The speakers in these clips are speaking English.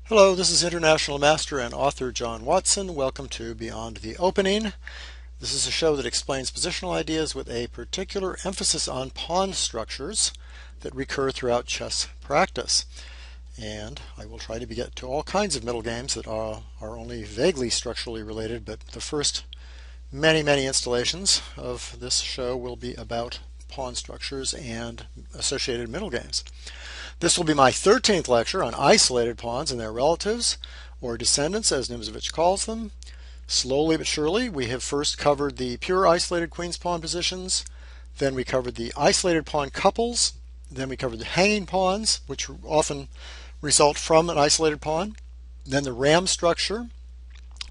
Hello, this is International Master and author John Watson. Welcome to Beyond the Opening. This is a show that explains positional ideas with a particular emphasis on pawn structures that recur throughout chess practice. And I will try to get to all kinds of middle games that are only vaguely structurally related, but the first many installations of this show will be about pawn structures and associated middle games. This will be my 13th lecture on isolated pawns and their relatives, or descendants as Nimzowitsch calls them. Slowly but surely, we have first covered the pure isolated queen's pawn positions, then we covered the isolated pawn couples, then we covered the hanging pawns, which often result from an isolated pawn, then the ram structure,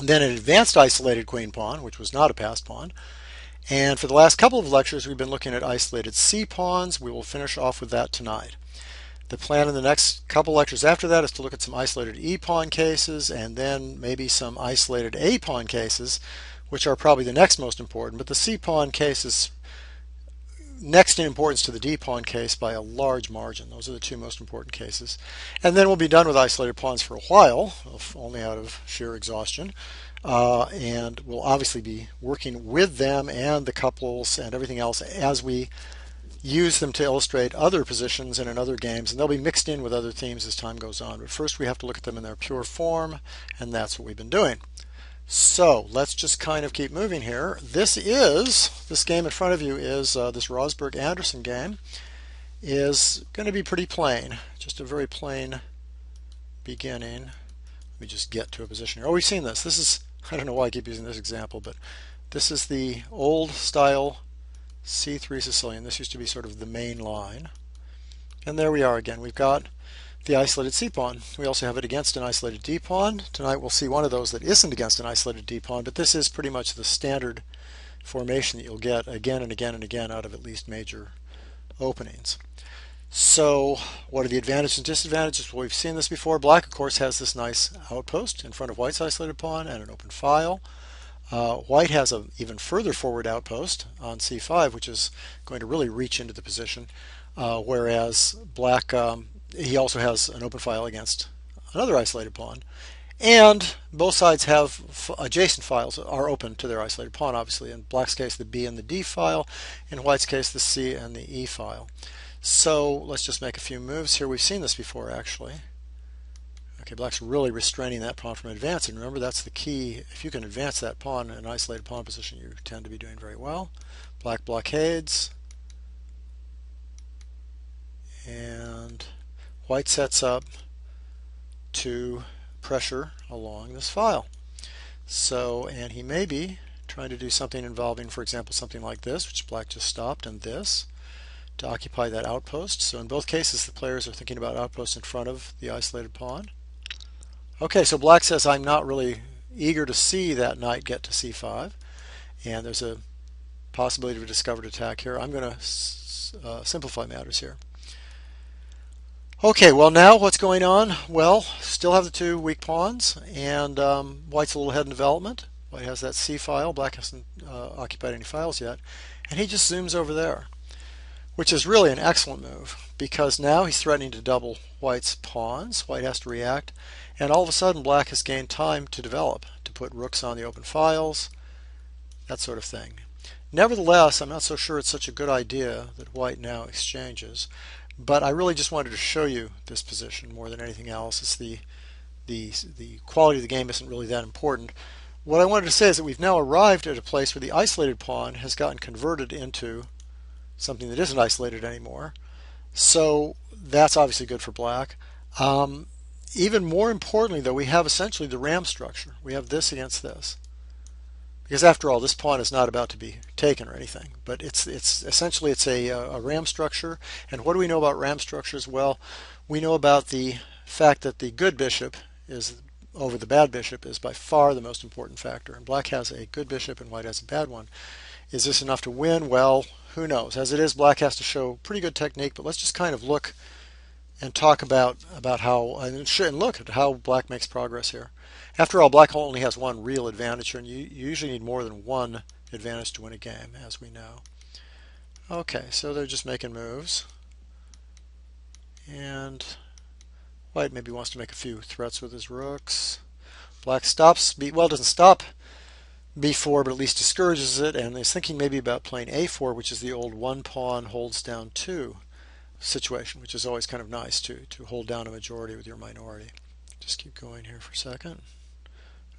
then an advanced isolated queen pawn, which was not a passed pawn. And for the last couple of lectures, we've been looking at isolated c pawns. We will finish off with that tonight. The plan in the next couple lectures after that is to look at some isolated e-pawn cases and then maybe some isolated a-pawn cases, which are probably the next most important. But the c-pawn case is next in importance to the d-pawn case by a large margin. Those are the two most important cases. And then we'll be done with isolated pawns for a while, only out of sheer exhaustion. And we'll obviously be working with them and the couples and everything else as we use them to illustrate other positions and in other games, and they'll be mixed in with other themes as time goes on. But first we have to look at them in their pure form, and that's what we've been doing. So let's just kind of keep moving here. This game in front of you is this Rosberg-Anderson game is going to be pretty plain, just a very plain beginning. Let me just get to a position here. Oh, we've seen this. This is, I don't know why I keep using this example, but this is the old style C3 Sicilian. This used to be sort of the main line. And there we are again. We've got the isolated c-pawn. We also have it against an isolated d-pawn. Tonight we'll see one of those that isn't against an isolated d-pawn, but this is pretty much the standard formation that you'll get again and again and again out of at least major openings. So what are the advantages and disadvantages? Well, we've seen this before. Black, of course, has this nice outpost in front of white's isolated pawn and an open file. White has an even further forward outpost on c5, which is going to really reach into the position, whereas black, he also has an open file against another isolated pawn. And both sides have adjacent files that are open to their isolated pawn, obviously. In black's case, the B and the D file. In white's case, the C and the E file. So let's just make a few moves here. We've seen this before, actually. Okay, black's really restraining that pawn from advancing. Remember, that's the key. If you can advance that pawn in an isolated pawn position, you tend to be doing very well. Black blockades. And white sets up to pressure along this file. So, and he may be trying to do something involving, for example, something like this, which black just stopped, and this, to occupy that outpost. So in both cases, the players are thinking about outposts in front of the isolated pawn. Okay, so black says, I'm not really eager to see that knight get to c5, and there's a possibility of a discovered attack here. I'm going to simplify matters here. Okay, well now what's going on? Well, still have the two weak pawns, and white's a little ahead in development. White has that c file, black hasn't occupied any files yet, and he just zooms over there, which is really an excellent move, because now he's threatening to double white's pawns. White has to react, and all of a sudden black has gained time to develop, to put rooks on the open files, that sort of thing. Nevertheless, I'm not so sure it's such a good idea that white now exchanges, but I really just wanted to show you this position more than anything else. It's the quality of the game isn't really that important. What I wanted to say is that we've now arrived at a place where the isolated pawn has gotten converted into something that isn't isolated anymore. So that's obviously good for black. Even more importantly, though, we have essentially the ram structure. We have this against this. Because after all, this pawn is not about to be taken or anything, but it's essentially a ram structure. And what do we know about ram structures? Well, we know about the fact that the good bishop is over the bad bishop is by far the most important factor. And black has a good bishop and white has a bad one. Is this enough to win? Well, who knows? As it is, black has to show pretty good technique, but let's just kind of look and talk about how, and look at how black makes progress here. After all, black only has one real advantage here, and you usually need more than one advantage to win a game, as we know. Okay, so they're just making moves. And white maybe wants to make a few threats with his rooks. Black stops, well, doesn't stop b4, but at least discourages it, and is thinking maybe about playing a4, which is the old one pawn holds down 2 situation, which is always kind of nice to hold down a majority with your minority. Just keep going here for a second.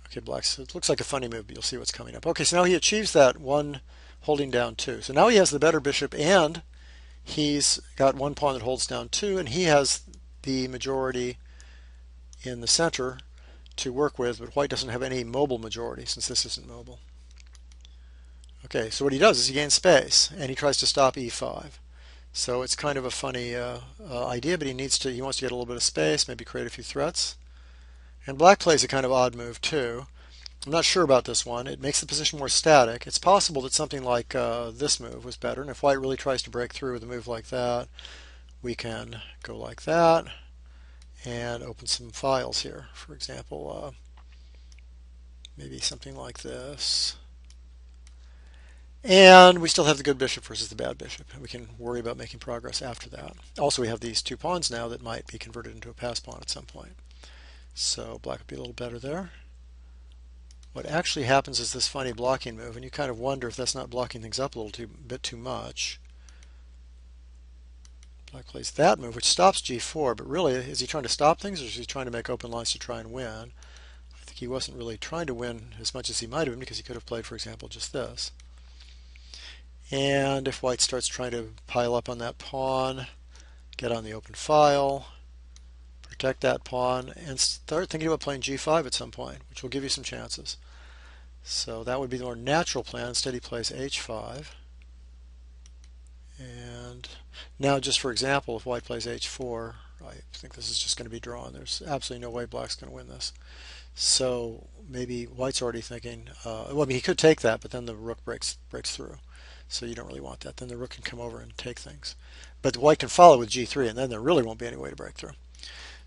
Okay, black, so it looks like a funny move, but you'll see what's coming up. Okay, so now he achieves that one holding down 2. So now he has the better bishop, and he's got one pawn that holds down 2, and he has the majority in the center to work with, but white doesn't have any mobile majority since this isn't mobile. Okay, so what he does is he gains space, and he tries to stop e5. So it's kind of a funny idea, but he wants to get a little bit of space, maybe create a few threats. And black plays a kind of odd move too. I'm not sure about this one. It makes the position more static. It's possible that something like this move was better, and if white really tries to break through with a move like that, we can go like that and open some files here. For example, maybe something like this. And we still have the good bishop versus the bad bishop. We can worry about making progress after that. Also, we have these 2 pawns now that might be converted into a pass pawn at some point. So black would be a little better there. What actually happens is this funny blocking move, and you kind of wonder if that's not blocking things up a little bit too much. Black plays that move, which stops g4, but really, is he trying to stop things, or is he trying to make open lines to try and win? I think he wasn't really trying to win as much as he might have been, because he could have played, for example, just this. And if white starts trying to pile up on that pawn, get on the open file, protect that pawn, and start thinking about playing g5 at some point, which will give you some chances. So that would be the more natural plan. Instead he plays h5. And now, just for example, if white plays h4, I think this is just going to be drawn. There's absolutely no way black's going to win this. So maybe white's already thinking, well, I mean, he could take that, but then the rook breaks through. So you don't really want that. Then the rook can come over and take things. But white can follow with g3, and then there really won't be any way to break through.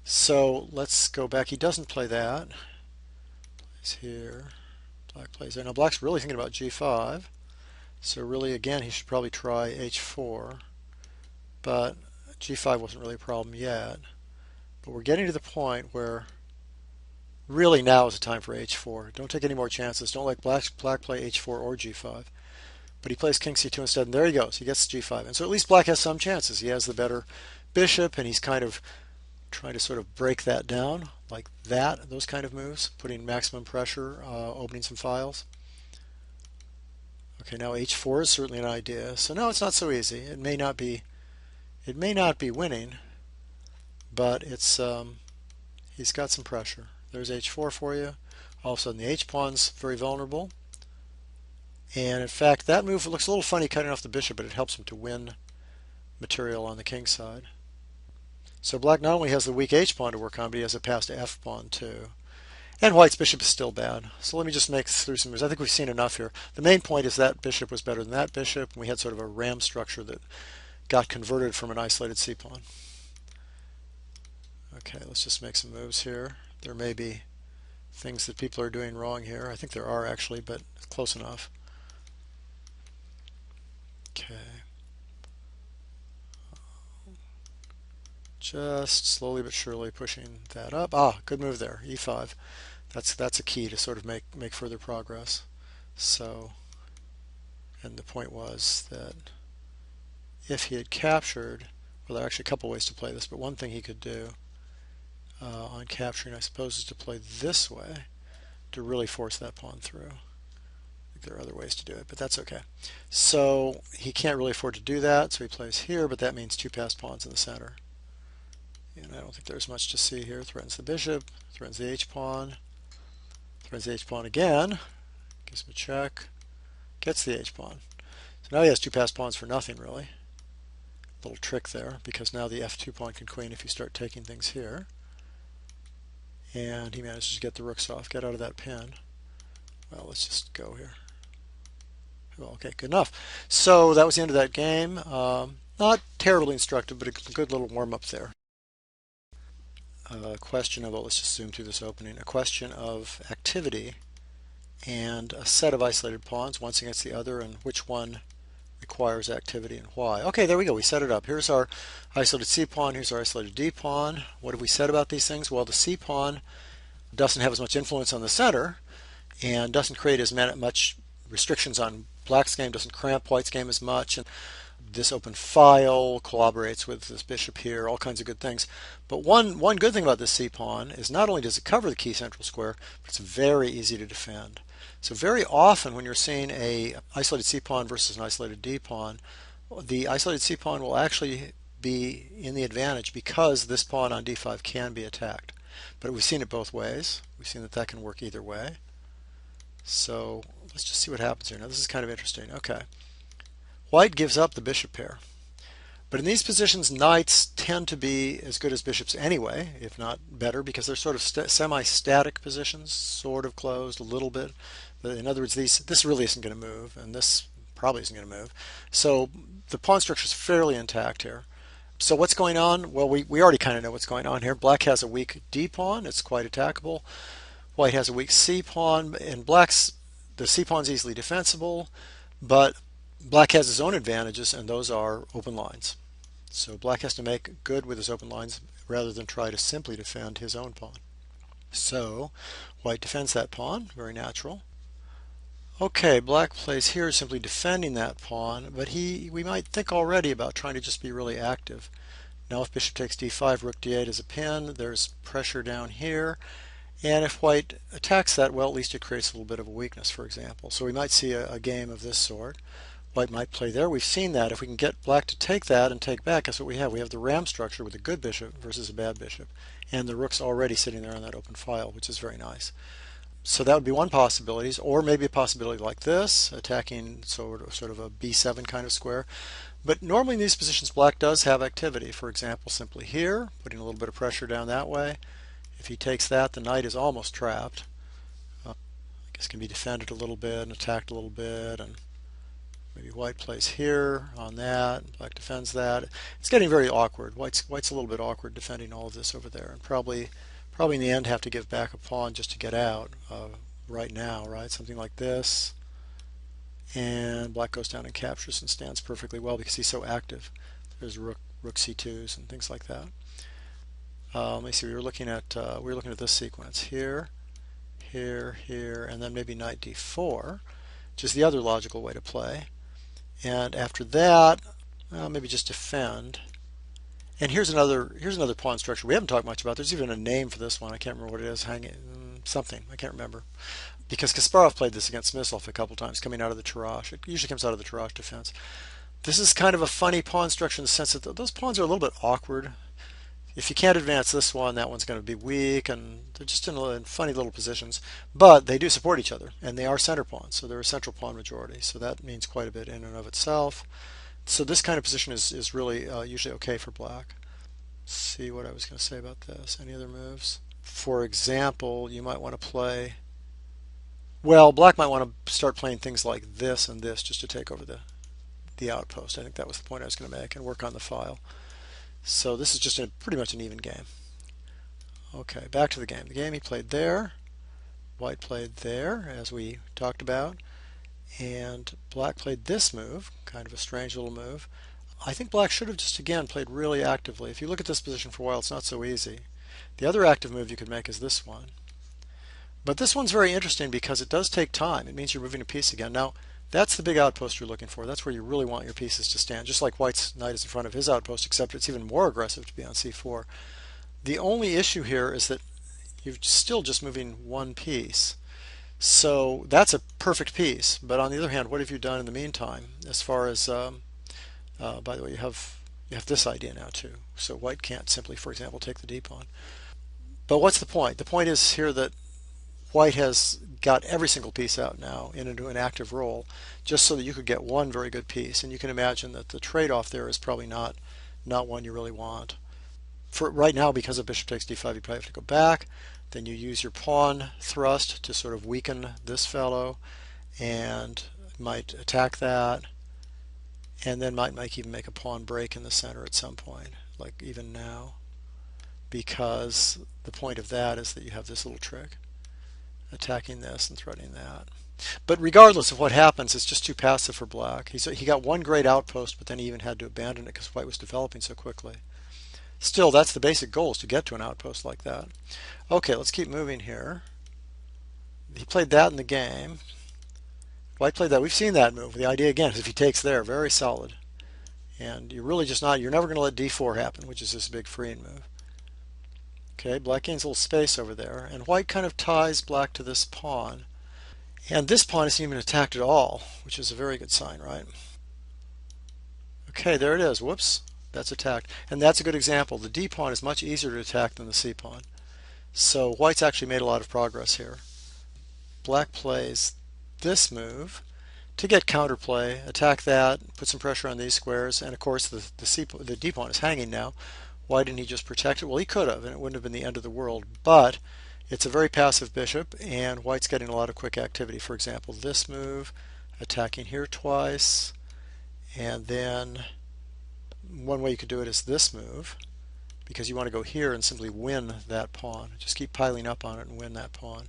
So let's go back. He doesn't play that. Plays here. Black plays there. Now black's really thinking about g5. So really, again, he should probably try h4. But g5 wasn't really a problem yet. But we're getting to the point where really now is the time for h4. Don't take any more chances. Don't let black play h4 or g5. But he plays king c2 instead, and there he goes. He gets g5. And so at least black has some chances. He has the better bishop, and he's kind of trying to sort of break that down, like that, those kind of moves, putting maximum pressure, opening some files. Okay, now h4 is certainly an idea. So no, it's not so easy. It may not be winning, but it's he's got some pressure. There's h4 for you. All of a sudden the h-pawn's very vulnerable. And in fact, that move looks a little funny cutting off the bishop, but it helps him to win material on the king side. So black not only has the weak h-pawn to work on, but he has a pass to f-pawn too. And white's bishop is still bad. So let me just make through some moves. I think we've seen enough here. The main point is that bishop was better than that bishop, and we had sort of a ram structure that got converted from an isolated c-pawn. Okay, let's just make some moves here. There may be things that people are doing wrong here. I think there are actually, but close enough. Okay. Just slowly but surely pushing that up. Ah, good move there, e5. That's a key to sort of make further progress. So, and the point was that if he had captured, well, there are actually a couple ways to play this, but one thing he could do on capturing, I suppose, is to play this way to really force that pawn through. I think there are other ways to do it, but that's okay. So he can't really afford to do that, so he plays here, but that means 2 passed pawns in the center. And I don't think there's much to see here. Threatens the bishop, threatens the h-pawn, threatens the h-pawn again, gives him a check, gets the h-pawn. So now he has 2 passed pawns for nothing, really. Little trick there, because now the f2 pawn can queen if you start taking things here. And he manages to get the rooks off, get out of that pin. Well, let's just go here. Well, okay, good enough. So that was the end of that game. Not terribly instructive, but a good little warm-up there. A question of, well, let's just zoom through this opening, a question of activity and a set of isolated pawns, once against the other, and which one requires activity and why. Okay, there we go. We set it up. Here's our isolated C pawn. Here's our isolated D pawn. What have we said about these things? Well, the C pawn doesn't have as much influence on the center and doesn't create as much restrictions on black's game, doesn't cramp white's game as much. And this open file collaborates with this bishop here, all kinds of good things. But one good thing about this C pawn is not only does it cover the key central square, but it's very easy to defend. So very often when you're seeing a isolated C pawn versus an isolated D pawn, the isolated C pawn will actually be in the advantage because this pawn on D5 can be attacked. But we've seen it both ways. We've seen that that can work either way. So let's just see what happens here. Now this is kind of interesting. Okay. White gives up the bishop pair. But in these positions, knights tend to be as good as bishops anyway, if not better, because they're sort of semi-static positions, sort of closed a little bit. But in other words, this really isn't going to move, and this probably isn't going to move. So the pawn structure is fairly intact here. So what's going on? Well, we already kind of know what's going on here. Black has a weak D pawn. It's quite attackable. White has a weak C pawn, and the C pawn is easily defensible, but Black has his own advantages, and those are open lines. So Black has to make good with his open lines rather than try to simply defend his own pawn. So White defends that pawn, very natural. Okay, Black plays here simply defending that pawn, but we might think already about trying to just be really active. Now if bishop takes d5, rook d8 is a pin, there's pressure down here. And if White attacks that, well, at least it creates a little bit of a weakness, for example. So we might see a game of this sort. White might play there. We've seen that. If we can get Black to take that and take back, guess what we have? We have the ram structure with a good bishop versus a bad bishop. And the rook's already sitting there on that open file, which is very nice. So that would be one possibility, or maybe a possibility like this, attacking sort of a b7 kind of square. But normally in these positions, Black does have activity. For example, simply here, putting a little bit of pressure down that way. If he takes that, the knight is almost trapped. I guess can be defended a little bit and attacked a little bit, and maybe White plays here on that. Black defends that. It's getting very awkward. White's a little bit awkward defending all of this over there, and probably in the end have to give back a pawn just to get out right now, right? Something like this. And Black goes down and captures and stands perfectly well because he's so active. There's rook c2s and things like that. Let me see. We were looking at this sequence here, here, and then maybe knight d4, which is the other logical way to play. And after that, maybe just defend. And here's another pawn structure we haven't talked much about. There's even a name for this one. I can't remember what it is. Something. I can't remember. Because Kasparov played this against Smyslov a couple times, coming out of the Tarrasch. It usually comes out of the Tarrasch defense. This is kind of a funny pawn structure in the sense that those pawns are a little bit awkward. If you can't advance this one, that one's going to be weak, and they're just in funny little positions. But they do support each other, and they are center pawns, so they're a central pawn majority. So that means quite a bit in and of itself. So this kind of position is really usually okay for Black. Let's see what I was going to say about this. Any other moves? For example, you might want to play... Well, Black might want to start playing things like this and this just to take over the outpost. I think that was the point I was going to make, and work on the file. So this is just pretty much an even game. Okay, back to the game. The game he played there. White played there, as we talked about. And Black played this move, kind of a strange little move. I think Black should have just, again, played really actively. If you look at this position for a while, it's not so easy. The other active move you could make is this one. But this one's very interesting because it does take time. It means you're moving a piece again. Now, that's the big outpost you're looking for. That's where you really want your pieces to stand, just like White's knight is in front of his outpost, except it's even more aggressive to be on c4. The only issue here is that you're still just moving one piece. So that's a perfect piece. But on the other hand, what have you done in the meantime? As far as, by the way, you have this idea now too. So White can't simply, for example, take the d pawn. But what's the point? The point is here that White has got every single piece out now into an active role, just so that you could get one very good piece. And you can imagine that the trade-off there is probably not one you really want. For right now, because of bishop takes d5, you probably have to go back. Then you use your pawn thrust to sort of weaken this fellow and might attack that, and then might even make a pawn break in the center at some point, like even now, because the point of that is that you have this little trick, attacking this and threatening that. But regardless of what happens, it's just too passive for black. He got one great outpost, but then he even had to abandon it because white was developing so quickly. Still, that's the basic goal, is to get to an outpost like that. Okay, let's keep moving here. He played that in the game. White played that. We've seen that move. The idea again is if he takes there, very solid. And you're really just not, you're never going to let d4 happen, which is this big freeing move. Okay, black gains a little space over there, and white kind of ties black to this pawn. And this pawn isn't even attacked at all, which is a very good sign, right? Okay, there it is. Whoops, that's attacked. And that's a good example. The d pawn is much easier to attack than the c pawn. So white's actually made a lot of progress here. Black plays this move to get counterplay, attack that, put some pressure on these squares, and of course the d pawn is hanging now. Why didn't he just protect it? Well, he could have, and it wouldn't have been the end of the world, but it's a very passive bishop, and white's getting a lot of quick activity. For example, this move, attacking here twice, and then one way you could do it is this move, because you want to go here and simply win that pawn. Just keep piling up on it and win that pawn.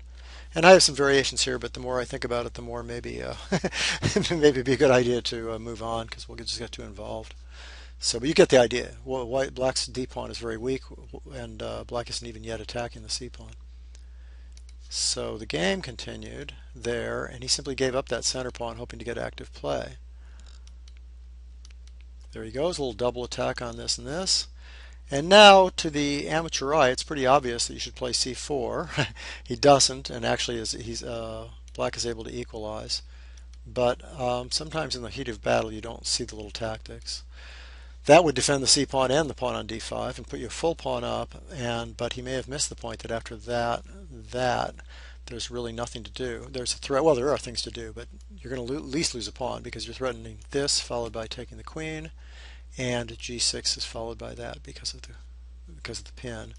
And I have some variations here, but the more I think about it, the more maybe maybe it'd be a good idea to move on, because we'll just get too involved. So, but you get the idea. Well, black's d pawn is very weak, and black isn't even yet attacking the c pawn. So the game continued there, and he simply gave up that center pawn, hoping to get active play. There he goes, a little double attack on this and this. And now, to the amateur eye, it's pretty obvious that you should play c4. He doesn't, and actually black is able to equalize. But sometimes in the heat of battle, you don't see the little tactics. That would defend the c pawn and the pawn on d5 and put you a full pawn up, but he may have missed the point that after that there's really nothing to do. There's a threat. Well, there are things to do, but you're going to at least lose a pawn, because you're threatening this, followed by taking the queen, and g6 is followed by that because of the pin.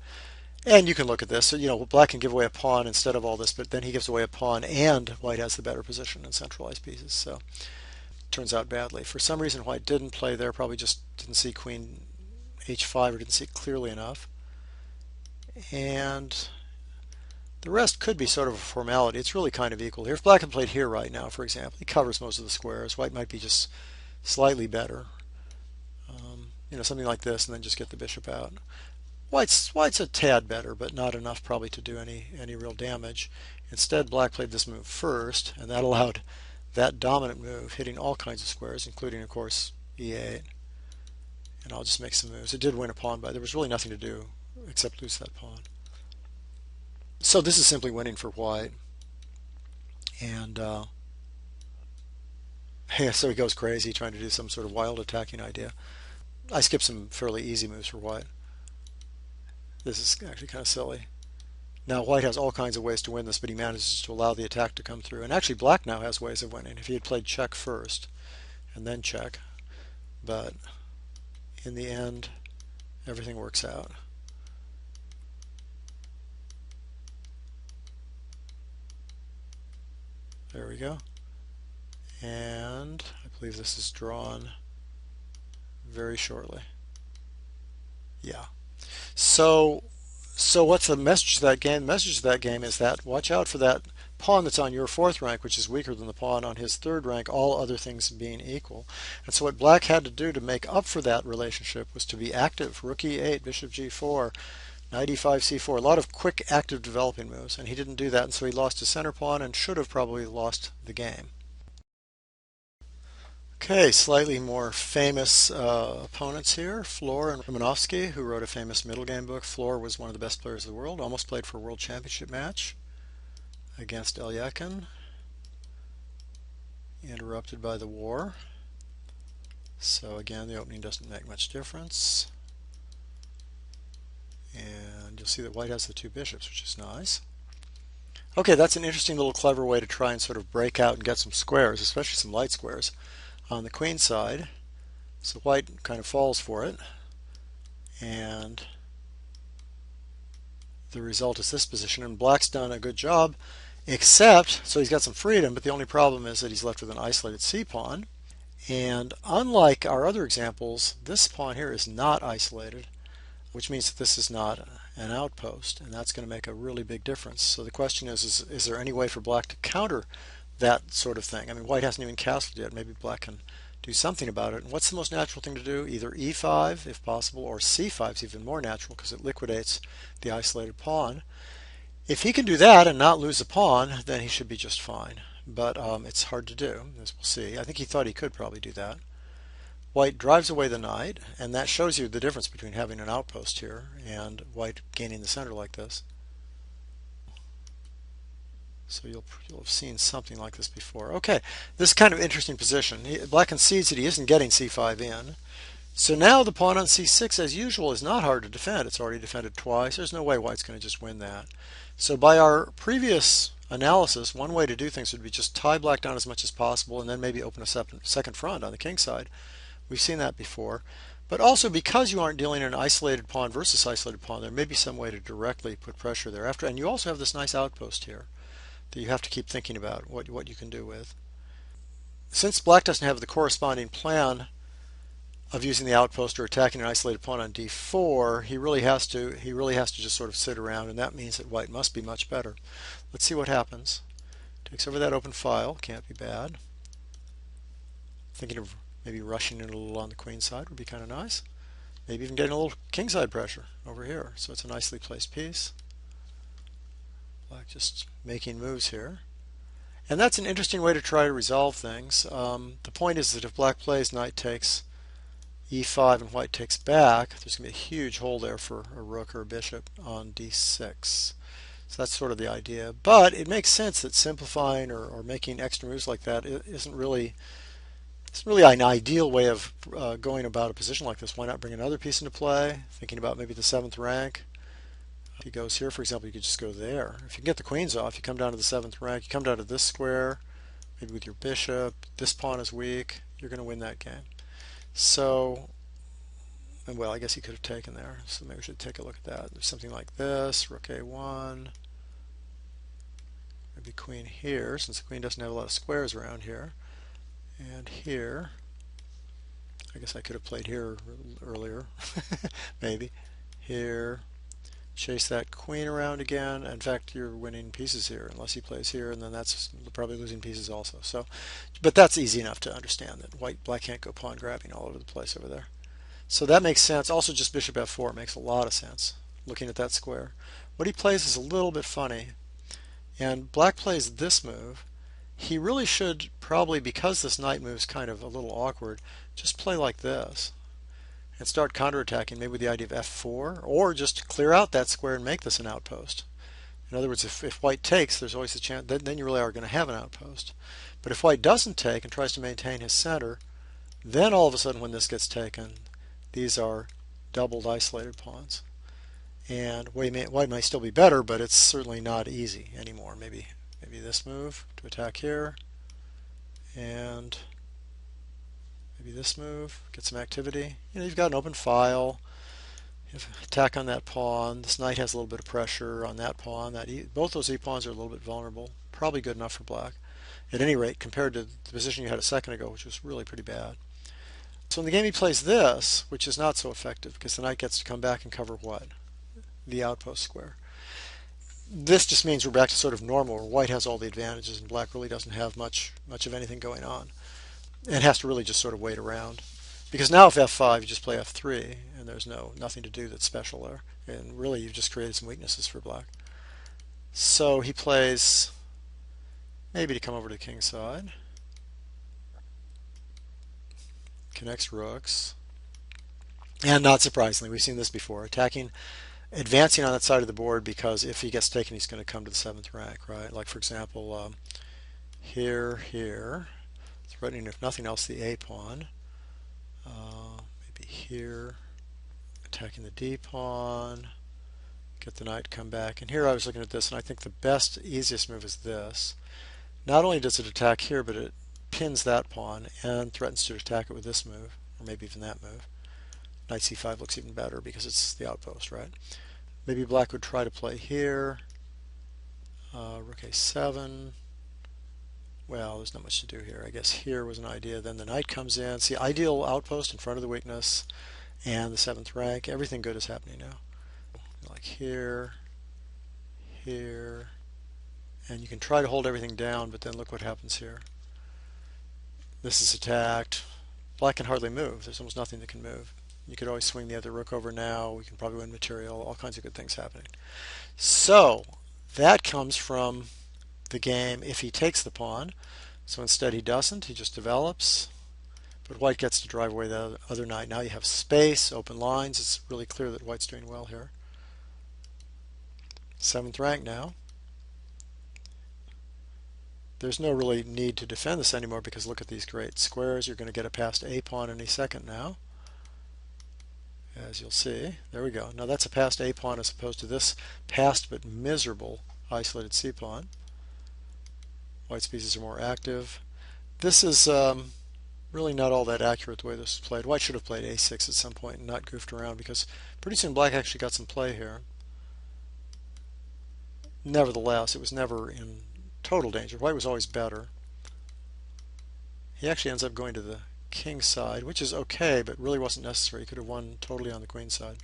And you can look at this. So, black can give away a pawn instead of all this, but then he gives away a pawn, and white has the better position in centralized pieces. So turns out badly. For some reason, white didn't play there, probably just didn't see queen h5 or didn't see it clearly enough. And the rest could be sort of a formality. It's really kind of equal here. If black had played here right now, for example, he covers most of the squares. White might be just slightly better. Something like this, and then just get the bishop out. White's a tad better, but not enough probably to do any real damage. Instead, black played this move first, and that allowed that dominant move, hitting all kinds of squares, including, of course, e8. And I'll just make some moves. It did win a pawn, but there was really nothing to do except lose that pawn. So this is simply winning for white. And yeah, so he goes crazy trying to do some sort of wild attacking idea. I skipped some fairly easy moves for white. This is actually kind of silly. Now white has all kinds of ways to win this, but he manages to allow the attack to come through. And actually black now has ways of winning. If he had played check first and then check, but in the end everything works out. There we go. And I believe this is drawn very shortly. Yeah. So what's the message to that game? The message to that game is that watch out for that pawn that's on your fourth rank, which is weaker than the pawn on his third rank, all other things being equal. And so what black had to do to make up for that relationship was to be active. Rook e8, bishop g4, knight e5, c4, a lot of quick active developing moves, and he didn't do that, and so he lost his center pawn and should have probably lost the game. Okay, slightly more famous opponents here. Floor and Romanovsky, who wrote a famous middle game book. Floor was one of the best players of the world, almost played for a world championship match against Elyakin. Interrupted by the war. So again, the opening doesn't make much difference. And you'll see that white has the two bishops, which is nice. Okay, that's an interesting little clever way to try and sort of break out and get some squares, especially some light squares, on the queen side. So white kind of falls for it, and the result is this position, and black's done a good job, except, so he's got some freedom, but the only problem is that he's left with an isolated c pawn. And unlike our other examples, this pawn here is not isolated, which means that this is not an outpost, and that's going to make a really big difference. So the question is there any way for black to counter that sort of thing? I mean, white hasn't even castled yet. Maybe black can do something about it. And what's the most natural thing to do? Either e5, if possible, or c5 is even more natural because it liquidates the isolated pawn. If he can do that and not lose a pawn, then he should be just fine. But it's hard to do, as we'll see. I think he thought he could probably do that. White drives away the knight, and that shows you the difference between having an outpost here and white gaining the center like this. So you'll have seen something like this before. Okay, this is kind of interesting position. Black concedes that he isn't getting c5 in. So now the pawn on c6, as usual, is not hard to defend. It's already defended twice. There's no way white's going to just win that. So by our previous analysis, one way to do things would be just tie black down as much as possible and then maybe open a second front on the king side. We've seen that before. But also because you aren't dealing in an isolated pawn versus isolated pawn, there may be some way to directly put pressure there after. And you also have this nice outpost here that you have to keep thinking about what you can do with. Since black doesn't have the corresponding plan of using the outpost or attacking an isolated pawn on d4, he really has to just sort of sit around, and that means that white must be much better. Let's see what happens. Takes over that open file, can't be bad. Thinking of maybe rushing in a little on the queen side would be kind of nice. Maybe even getting a little kingside pressure over here. So it's a nicely placed piece. Black just making moves here. And that's an interesting way to try to resolve things. The point is that if black plays knight takes e5 and white takes back, there's going to be a huge hole there for a rook or a bishop on d6. So that's sort of the idea. But it makes sense that simplifying or making extra moves like that isn't really an ideal way of going about a position like this. Why not bring another piece into play? Thinking about maybe the 7th rank. If he goes here, for example, you could just go there. If you can get the queens off, you come down to the 7th rank, you come down to this square, maybe with your bishop, this pawn is weak, you're going to win that game. So, and well, I guess he could have taken there, so maybe we should take a look at that. There's something like this, rook a1, maybe queen here, since the queen doesn't have a lot of squares around here. And here, I guess I could have played here earlier, maybe. Here, chase that queen around again. In fact, you're winning pieces here, unless he plays here, and then that's probably losing pieces also. So, but that's easy enough to understand that black can't go pawn grabbing all over the place over there. So that makes sense. Also, just bishop f4 makes a lot of sense, looking at that square. What he plays is a little bit funny, and black plays this move. He really should probably, because this knight move's kind of a little awkward, just play like this and start counterattacking, maybe with the idea of f4, or just clear out that square and make this an outpost. In other words, if white takes, there's always a chance, then you really are going to have an outpost. But if white doesn't take and tries to maintain his center, then all of a sudden when this gets taken, these are doubled isolated pawns. And white might still be better, but it's certainly not easy anymore. Maybe this move to attack here, and maybe this move, get some activity. You've got an open file, you have attack on that pawn, this knight has a little bit of pressure on that pawn, both those e-pawns are a little bit vulnerable, probably good enough for black, at any rate compared to the position you had a second ago, which was really pretty bad. So in the game he plays this, which is not so effective, because the knight gets to come back and cover what? The outpost square. This just means we're back to sort of normal, where white has all the advantages and black really doesn't have much of anything going on. And has to really just sort of wait around. Because now if f5, you just play f3, and there's nothing to do that's special there. And really you've just created some weaknesses for black. So he plays maybe to come over to the king side. Connects rooks. And not surprisingly, we've seen this before, advancing on that side of the board, because if he gets taken, he's going to come to the 7th rank, right? Like, for example, here, threatening, if nothing else, the a pawn. Maybe here, attacking the d pawn, get the knight to come back. And here I was looking at this, and I think the best, easiest move is this. Not only does it attack here, but it pins that pawn and threatens to attack it with this move, or maybe even that move. Knight c5 looks even better because it's the outpost, right? Maybe black would try to play here. Rook a7. Well, there's not much to do here. I guess here was an idea. Then the knight comes in. See, ideal outpost in front of the weakness and the 7th rank. Everything good is happening now. Like here, here, and you can try to hold everything down, but then look what happens here. This is attacked. Black can hardly move. There's almost nothing that can move. You could always swing the other rook over now. We can probably win material. All kinds of good things happening. So that comes from the game if he takes the pawn. So instead he doesn't. He just develops. But white gets to drive away the other knight. Now you have space, open lines. It's really clear that white's doing well here. 7th rank now. There's no really need to defend this anymore because look at these great squares. You're going to get a passed a pawn any second now, as you'll see. There we go. Now that's a passed a pawn as opposed to this passed but miserable isolated c pawn. White's pieces are more active. This is really not all that accurate the way this is played. White should have played a6 at some point and not goofed around because pretty soon black actually got some play here. Nevertheless, it was never in total danger. White was always better. He actually ends up going to the king side, which is okay, but really wasn't necessary. He could have won totally on the queen side.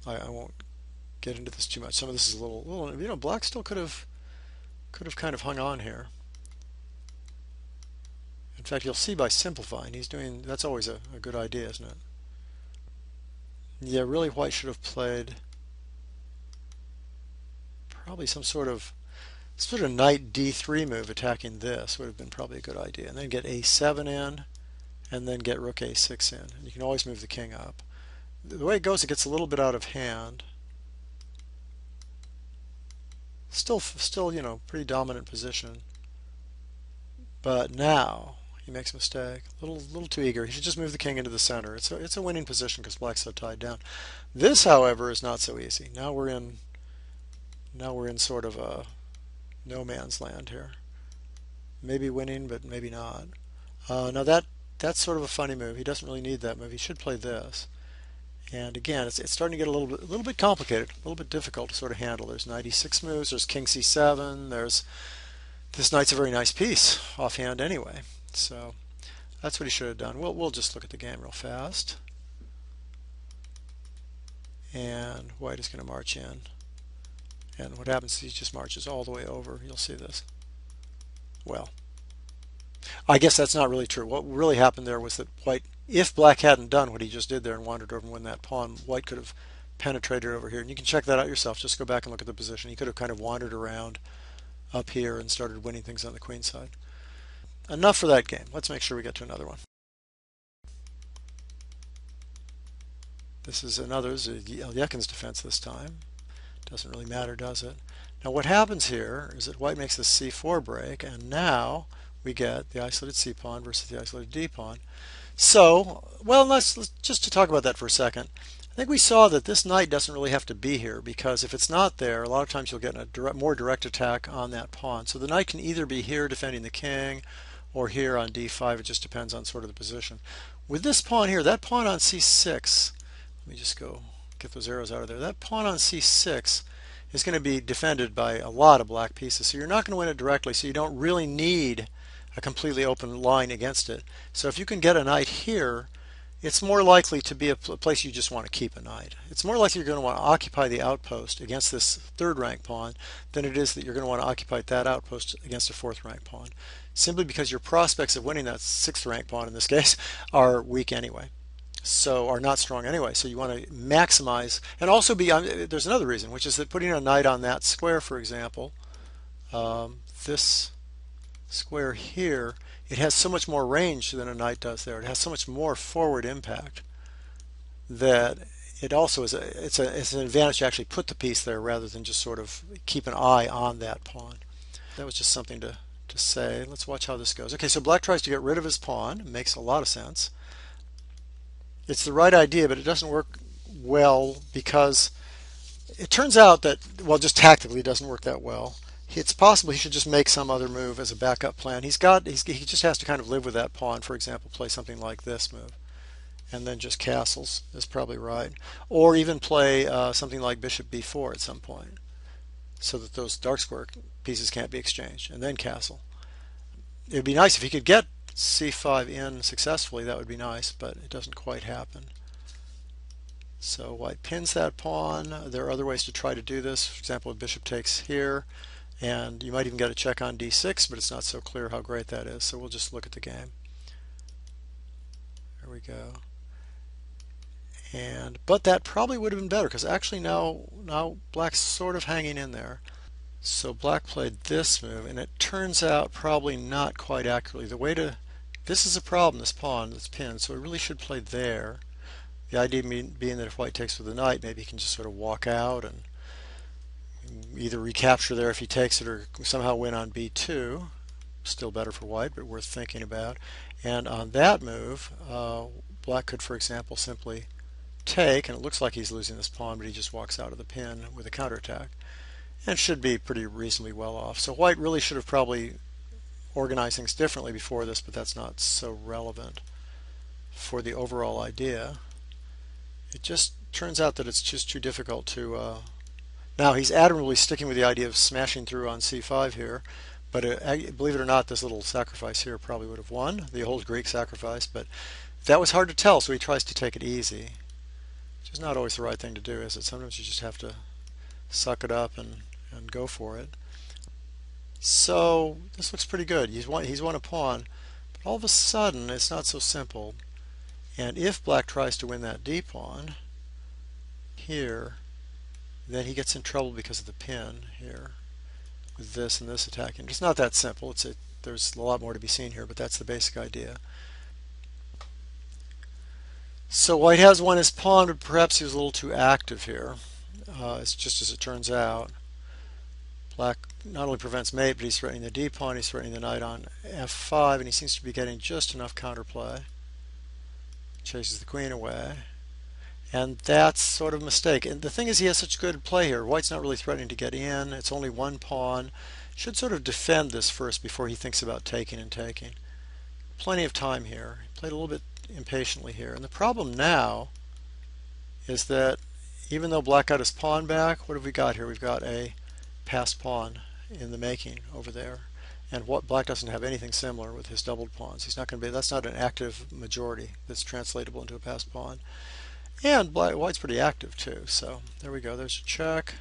I won't get into this too much. Some of this is a little, black still could have kind of hung on here. In fact, you'll see by simplifying, that's always a good idea, isn't it? Yeah, really white should have played probably some sort of knight d3 move attacking this would have been probably a good idea. And then get a7 in, and then get rook a6 in. And you can always move the king up. The way it goes, it gets a little bit out of hand. Still, pretty dominant position. But now he makes a mistake. A little too eager. He should just move the king into the center. It's a winning position because black's so tied down. This, however, is not so easy. Now we're in sort of a no man's land here. Maybe winning, but maybe not. Now that's sort of a funny move. He doesn't really need that move. He should play this. And again, it's starting to get a little bit complicated, a little bit difficult to sort of handle. There's knight e6 moves. There's king c7. This knight's a very nice piece offhand anyway. So that's what he should have done. We'll just look at the game real fast. And white is going to march in. And what happens is he just marches all the way over. You'll see this. Well, I guess that's not really true. What really happened there was that white, if black hadn't done what he just did there and wandered over and won that pawn, white could have penetrated over here. And you can check that out yourself. Just go back and look at the position. He could have kind of wandered around up here and started winning things on the queen side. Enough for that game. Let's make sure we get to another one. This is another Yekin's defense this time. Doesn't really matter, does it? Now what happens here is that white makes this c4 break, and now we get the isolated c pawn versus the isolated d pawn. So, well, let's just to talk about that for a second. I think we saw that this knight doesn't really have to be here because if it's not there, a lot of times you'll get a more direct attack on that pawn. So the knight can either be here defending the king or here on d5. It just depends on sort of the position. With this pawn here, that pawn on c6, let me just go get those arrows out of there. That pawn on c6 is going to be defended by a lot of black pieces. So you're not going to win it directly, so you don't really need a completely open line against it. So if you can get a knight here, it's more likely to be a place you just want to keep a knight. It's more likely you're going to want to occupy the outpost against this 3rd rank pawn than it is that you're going to want to occupy that outpost against a 4th rank pawn. Simply because your prospects of winning that 6th rank pawn in this case are weak anyway. So are not strong anyway. So you want to maximize, and also there's another reason, which is that putting a knight on that square, for example, this square here, it has so much more range than a knight does there. It has so much more forward impact that it also is it's an advantage to actually put the piece there rather than just sort of keep an eye on that pawn. That was just something to say. Let's watch how this goes. Okay, so black tries to get rid of his pawn. It makes a lot of sense. It's the right idea, but it doesn't work well because it turns out that, well, just tactically it doesn't work that well. It's possible he should just make some other move as a backup plan. He just has to kind of live with that pawn. For example, play something like this move. and then just castles is probably right. Or even play something like bishop b4 at some point, so that those dark square pieces can't be exchanged, and then castle. It would be nice if he could get c5 in successfully. That would be nice, but it doesn't quite happen. So white pins that pawn. There are other ways to try to do this. For example, if bishop takes here, and you might even get a check on d6, but it's not so clear how great that is. So we'll just look at the game. There we go. But that probably would have been better, because actually now black's sort of hanging in there. So black played this move, and it turns out probably not quite accurately. This is a problem, this pawn that's pinned, so it really should play there. The idea being that if white takes with the knight, maybe he can just sort of walk out and either recapture there if he takes it, or somehow win on b2. Still better for white, but worth thinking about. And on that move, black could, for example, simply take, and it looks like he's losing this pawn, but he just walks out of the pin with a counterattack, and should be pretty reasonably well off. So white really should have probably organized things differently before this, but that's not so relevant for the overall idea. It just turns out that it's just too difficult to... Now he's admirably sticking with the idea of smashing through on c5 here, but believe it or not, this little sacrifice here probably would have won, the old Greek sacrifice, but that was hard to tell, so he tries to take it easy. Which is not always the right thing to do, is it? Sometimes you just have to suck it up and go for it. So this looks pretty good. He's won a pawn, but all of a sudden it's not so simple. And if black tries to win that d pawn here, then he gets in trouble because of the pin here with this and this attacking. It's not that simple. There's a lot more to be seen here, but that's the basic idea. So white has won his pawn, but perhaps he was a little too active here. It's just as it turns out. Black not only prevents mate, but he's threatening the d pawn, he's threatening the knight on f5, and he seems to be getting just enough counterplay. Chases the queen away. And that's sort of a mistake. And the thing is, he has such good play here. White's not really threatening to get in. It's only one pawn. Should sort of defend this first before he thinks about taking and taking. Plenty of time here. He played a little bit impatiently here. And the problem now is that even though black got his pawn back, what have we got here? We've got a passed pawn in the making over there. And what black doesn't have anything similar with his doubled pawns. He's not going to be, that's not an active majority that's translatable into a passed pawn. And white's pretty active too. So there we go. There's a check.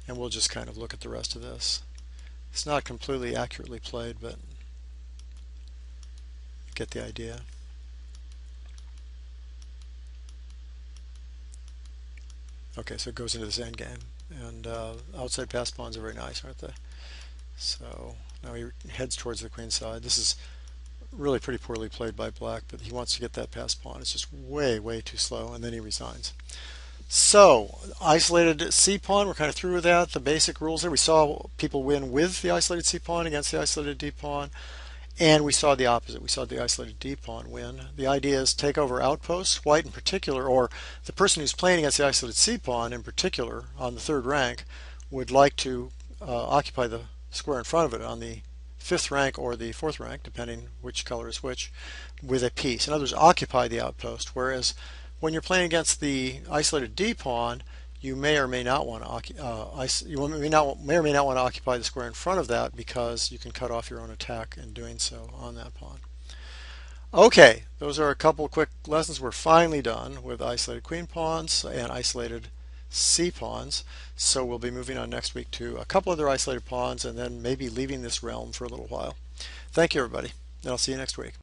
And we'll just kind of look at the rest of this. It's not completely accurately played, but you get the idea. Okay, so it goes into this endgame. And outside passed pawns are very nice, aren't they? So now he heads towards the queen side. This is really pretty poorly played by black, but he wants to get that passed pawn. It's just way, way too slow, and then he resigns. So, isolated c-pawn, we're kind of through with that. The basic rules there. We saw people win with the isolated c-pawn against the isolated d-pawn, and we saw the opposite. We saw the isolated d-pawn win. The idea is take over outposts. White in particular, or the person who's playing against the isolated c-pawn in particular on the third rank, would like to occupy the square in front of it on the 5th rank or the 4th rank, depending which color is which, with a piece. In other words, occupy the outpost. Whereas when you're playing against the isolated d-pawn, you may or may not want to occupy the square in front of that, because you can cut off your own attack in doing so on that pawn. Okay, those are a couple quick lessons. We're finally done with isolated queen pawns and isolated c-pawns. So we'll be moving on next week to a couple other isolated pawns, and then maybe leaving this realm for a little while. Thank you, everybody, and I'll see you next week.